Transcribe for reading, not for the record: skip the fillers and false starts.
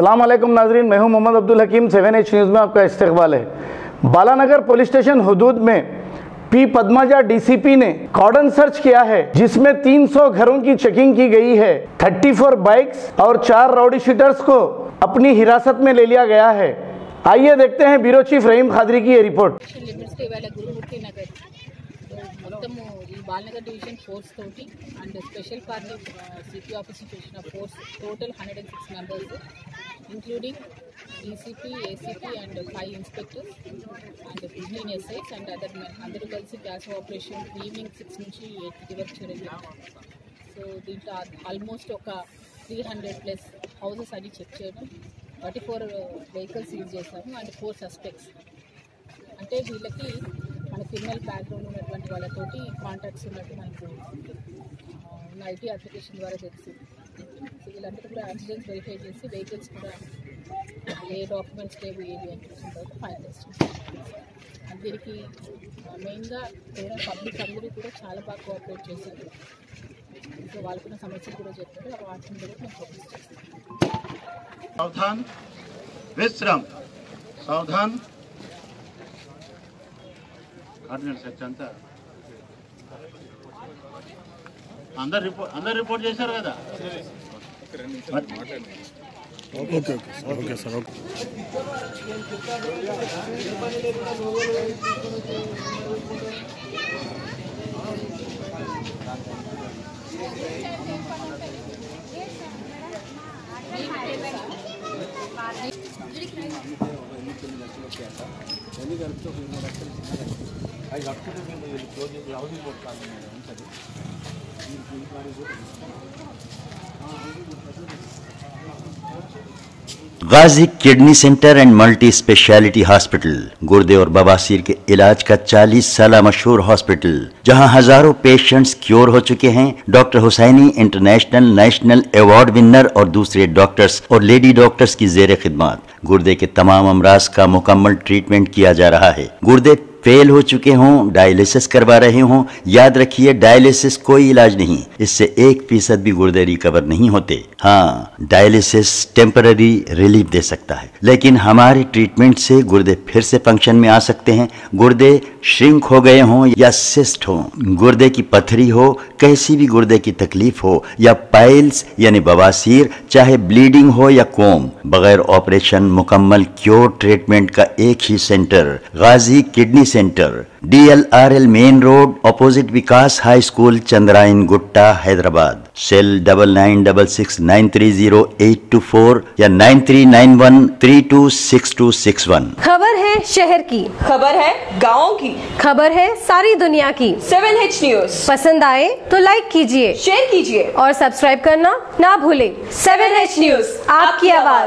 अस्सलाम वालेकुम नाजरीन, मैं हूं मोहम्मद अब्दुल हकीम। 7H न्यूज़ में आपका इस्तकबाल है। बालानगर पुलिस स्टेशन हुदूद में पी पद्माजा डीसीपी ने कॉर्डन सर्च किया है, जिसमें 300 घरों की चेकिंग की गई है। 34 बाइक्स और 4 राउडी शीटर्स को अपनी हिरासत में ले लिया गया है। आइए देखते हैं ब्यूरो चीफ रहीम खादरी की ये रिपोर्ट। మొత్తము ఈ బాలనగర్ డివిజన్ ఫోర్స్ తోటి and special party CP office నుంచి వచ్చిన force total 106 members including DCP, ACP and 5 inspectors and 15 SIs and other men అందరూ కలిసి గ్యాస్ ఆపరేషన్ ఈవినింగ్ 6 నుంచి 8 వరకు జరిగింది. సో దీంట్లో ఆల్మోస్ట్ ఒక 300+ హౌసెస్ అని చెక్ చేయడం, 34 వెహికల్స్ యూజ్ చేశాము అండ్ 4 సస్పెక్ట్స్. అంటే వీళ్ళకి మన క్రిమినల్ బ్యాక్గ్రౌండ్ ఉన్నటువంటి వాళ్ళతోటి కాంటాక్ట్స్ ఉన్నట్టు మనకు ఐటీ అప్లికేషన్ ద్వారా తెలిసింది. సో వీళ్ళందరూ కూడా యాక్సిడెంట్స్ వెరిఫై చేసి వెహికల్స్ కూడా ఏ డాక్యుమెంట్స్ లేవు ఏది అని చూసిన తర్వాత ఫైన్ చేస్తాం. దీనికి మెయిన్గా పబ్లిక్ అందరూ కూడా చాలా బాగా కోఆపరేట్ చేశారు. సో వాళ్ళకున్న సమస్యలు కూడా చెప్పారు, వాటిని కూడా మేము ఫోకస్ చేస్తాం. सावधान विश्राम सावधान అందరు రిపోర్ట్ చేశారు కదా. Okay sir. Ghazi kidney centre and multi speciality hospital गुर्दे और बवासीर के इलाज का 40 साल मशहूर हॉस्पिटल, जहां हजारों पेशेंट्स क्योर हो चुके हैं। Doctor Husaini international national award winner और दूसरे डॉक्टर्स और लेडी डॉक्टर्स की जेर खिदमत गुर्दे के तमाम अमराज का मुकम्मल ट्रीटमेंट किया जा रहा है। गुर्दे फेल हो चुके हों, डायलिसिस करवा रहे हों, याद रखिए डायलिसिस कोई इलाज नहीं, इससे 1% भी गुर्दे रिकवर नहीं होते। हाँ, डायलिसिस टेम्पररी रिलीफ दे सकता है, लेकिन हमारे ट्रीटमेंट से गुर्दे फिर से फंक्शन में आ सकते हैं। गुर्दे श्रिंक हो गए हों या सिस्ट हो, गुर्दे की पथरी हो, कैसी भी गुर्दे की तकलीफ हो या पाइल्स यानी बवासीर, चाहे ब्लीडिंग हो या कोम, बगैर ऑपरेशन मुकम्मल क्योर ट्रीटमेंट का एक ही centre Ghazi kidney centre, DLRL main road opposite Vikas high school, Chandrayan Gutta, Hyderabad. Cell 9966930824 या 9391326261। खबर है शहर की, खबर है गाँव की, खबर है सारी दुनिया की। 7H न्यूज़ पसंद आए तो लाइक कीजिए, शेयर कीजिए और सब्सक्राइब करना ना भूलें। 7H न्यूज़, आपकी आवाज।